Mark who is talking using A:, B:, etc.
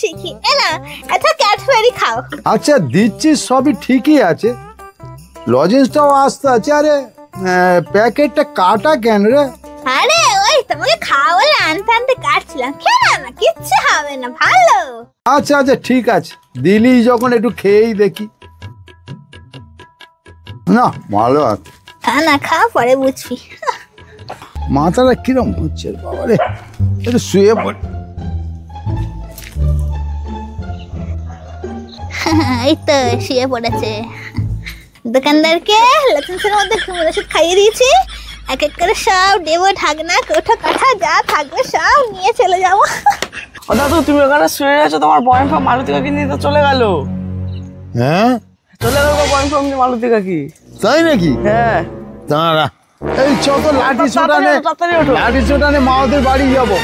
A: শিখি। না এটা ক্যাডবেরি খাও।
B: আচ্ছা দিচ্ছি, সবই ঠিকই আছে, লজেন্সটাও আসতে আছে। আরে প্যাকেটটা কাটা কেন রে?
A: আরে ওই তোমাকে খাওয়ালে আনতে আনতে কাটছিলাম, খেয়ে না কিচ্ছু হবে না, ভালো।
B: আচ্ছা আচ্ছা ঠিক আছে, দিলি যখন একটু খেয়েই দেখি। না ভালো আছে।
A: না খা, পরে বুঝবি।
B: মাথাটা কিরম হচ্ছে বাবা রে, একটু শুয়ে পড়।
A: এই তো শুয়ে পড়েছে। দোকানদারকে লাইসেন্সের মধ্যে ঘুমের ওষুধ খাইয়ে দিয়েছি, এক এক করে সব দেবো, ঢাকনা কোঠা কাঠা যা থাকবে সব নিয়ে চলে যাবো।
C: ও দাদু, তুমি ওখানে শুয়ে আছো, তোমার বয়ফ্রেন্ড মালতী কাকি নিয়ে তো চলে গেল।
B: হ্যাঁ
C: চলে গেল বয়ফ্রেন্ড মালতী কাকি।
B: তাই নাকি?
C: হ্যাঁ
B: দাঁড়া, এই চত লাঠি ছোটানে,
C: তাড়াতাড়ি ওঠো।
B: লাঠি ছোটানে মাওদের বাড়ি যাবো।